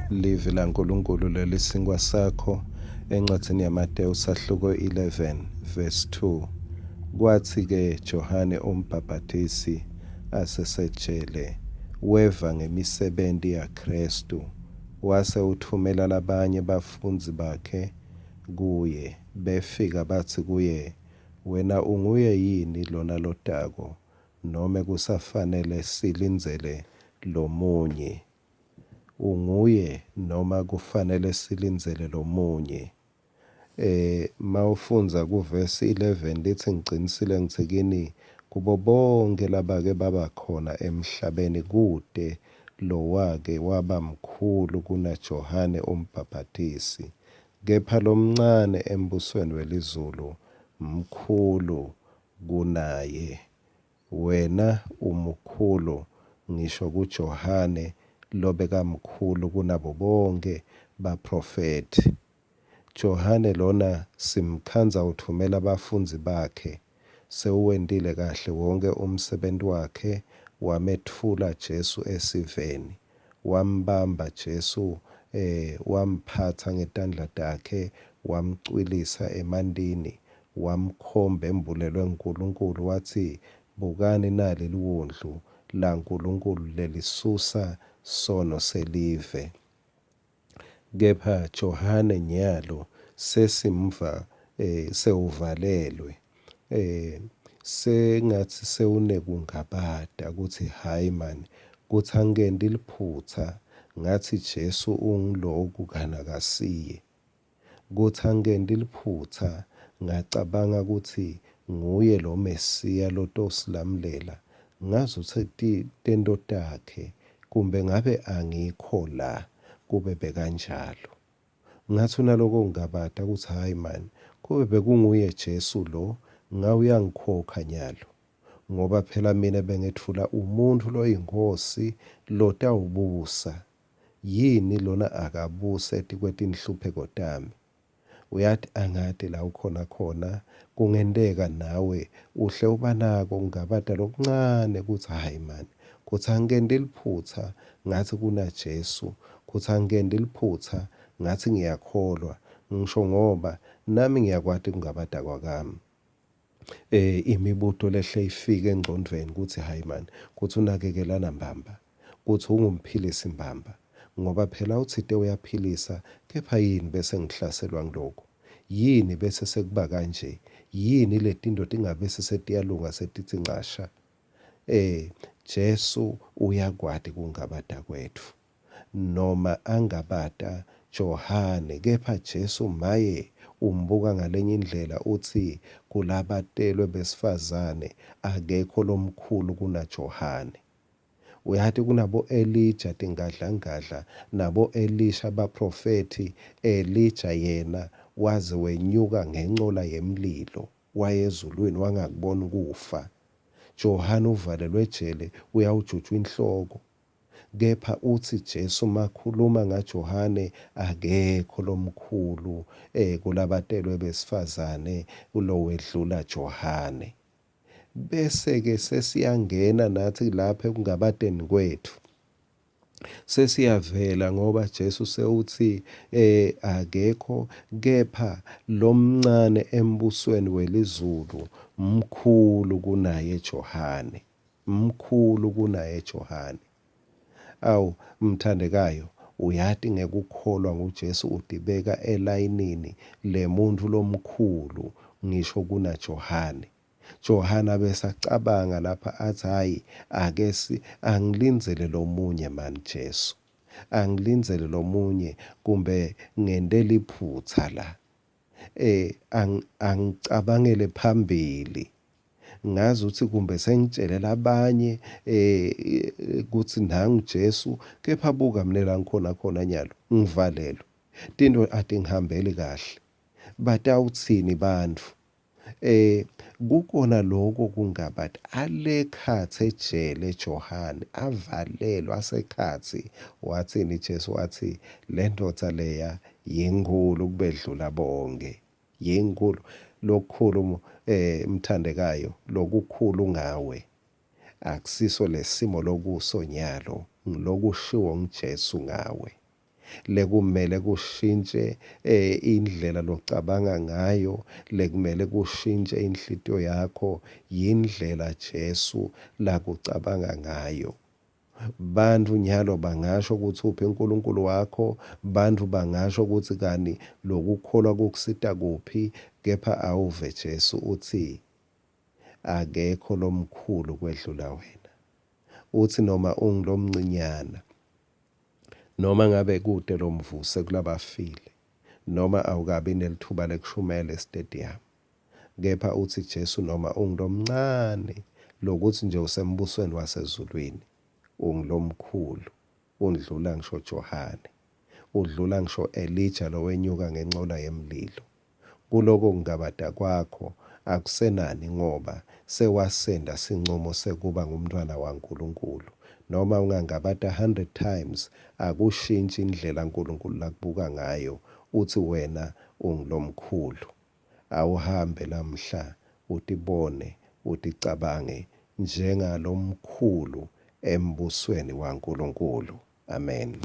livi laNkulunkulu lelisinkwa sakho encwadzini yaMateyu sahluko 11 verse 2. Kwathi-ke Johane umbhapatisi asesejele weva ngemisebenti yaKristu, wase uthumela labanye bafundzi bakhe kuye. Befika bathi kuye, wena unguye yini lona lotako, nome kusafanele silindzele lomunye? Unguye noma kufanele silindzele lomunye? Mawufunza kuvesi 11 lithi ngiqinisile ngithi kini kubo bonke labake baba khona emhlabeni kude lo wake waba mkhulu kuna Johane umbhapatisi, kepha lomncane embusweni welizulu mkhulu kunaye. Wena umkhulu ngisho kuJohane lobeka mkhulu kunabo bonke baprofeti. Johane lona simkhandza uthumela abafunzi bakhe, sewuwentile kahle wonke umsebenti wakhe, wamethula Jesu esiveni, wambamba Jesu, wamphatha ngetandla takhe, wamcwilisa emantini, wamkhomba embulelwe nguNkulunkulu, wathi bukani nali liwondlu laNkulunkulu lelisusa sono selive. Kepha Johane nyalo sesimva sewuvalelwe, sengathi sewunekungabata kuthi hayi mani, kuthi angenti liphutsa ngathi Jesu ungiloku kanakasiye. Kuthi angenti liphutsa ngacabanga ukuthi nguye lo Mesiya lotosilamulela, ngazuthi tento takhe kumbe ngabe angikho la, kube bekanjalo. Ngathi unaloko ngingabata ukuthi hayi mani, kube bekunguye Jesu lo, ngawuyangikhokha nyalo. Ngoba phela mina bengethula umuntu loyinkosi lotawubusa. Yini lona akabuse kwetinhlupheko tami? Uyathi angathi la ukhona khona kungenteka nawe uhle ubanako ngingabata lokuncane kuthi hayi mani, kuthi angenti liphutsa ngathi kuna Jesu, kuthi angenti liphutsa ngathi ngiyakholwa, ngisho ngoba nami ngiyakwati kungabata kwakami. Imibuto lehle ifike engcondweni kuthi hayi mani, kuthi unakekelana mbamba, kuthi ungumphilisi mbamba, ngoba phela uthite uyaphilisa, kepha yini bese ngihlaselwa ngilokhu? Yini bese sekuba kanje? Yini letinto tingabe sesitiyalunga setithi nqasha? Jesu uyakwati kungabata kwetfu, noma angabata Johane, kepha Jesu maye umbuka ngalenye indlela uthi kulabatelwe besifazane akekho lomkhulu kuna Johane. Uyathi kunabo Elijah tingadlangadla, nabo Elisha abaprofeti, Elijah yena waze wenyuka ngencola yemlilo, wayezulwini wangakubona ukufa. Johane uvalelwe ejele uyawujujwa inhloko. Kepha uthi Jesu makhuluma ngaJohane akekho lomkhulu kulabatelwe besifazane ulowedlula Johane. Bese-ke sesiyangena nathi lapha ekungabateni kwethu. Sesiyavela ngoba Jesu sewuthi akekho, kepha lomncane embusweni welizulu mkhulu kunaye Johane, mkhulu kunaye Johane. Awu mthandekayo, uyathi ngekukholwa nguJesu udibeka elayinini lemuntu lomkhulu ngisho kuna Johane. Johane abesacabanga lapha athi hayi, angilindzele lomunye mani Jesu, angilindzele lomunye kumbe ngentela iphutsa la. Angicabangele phambili, ngazi ukuthi kumbe sengitshelela abanye kuthi nangu Jesu, kepha buka mina la ngikhona khona nyalo ngivalelwe, tinto atingihambeli kahle. Batawutsini bantfu? Kukona lokho kungabati alekhatsi ejele Johane, avalelwe asekhatsi. Wathini Jesu? Wathi le ndoda leya yinkulu kubedlula bonke, yinkulu. Lokukhulu mthandekayo, lokukhulu ngawe akusiso lesimo lokuso nyalo, lokushiwo nguJesu ngawe. lekumele kushintshe indlela locabanga ngayo, lekumele kushintshe inhlitiyo yakho, yindlela Jesu lakucabanga ngayo. Bantu nyalo bangasho ukuthi uphi uNkulunkulu wakho, bantu bangasho ukuthi kani lokukholwa kukusita kuphi, kepha awuve Jesu uthi akekho lomkhulu kwedlula wena. Uthi noma ungilomncinyana, noma ngabe kude lomvuse kulabafile, noma awukabi nelithuba lekushumayela estadium, kepha uthi Jesu noma ungilomncane lokuthi nje usembusweni wasezulwini, ungilomkhulu, undlula ngisho Johane, udlula ngisho Elijah lo wenyuka ngenqola yemlilo. Kuloko kungabada kwakho akusenani ngoba sewasenda sincomo sekuba ngumntwana waNkulunkulu. Noma ungangabada 100 times akushintshi indlela uNkulunkulu lakubuka ngayo, uthi wena ungilomkhulu. Awuhambe lamhla utibone uticabange njengalomkhulu embusweni waNkulunkulu. Amen.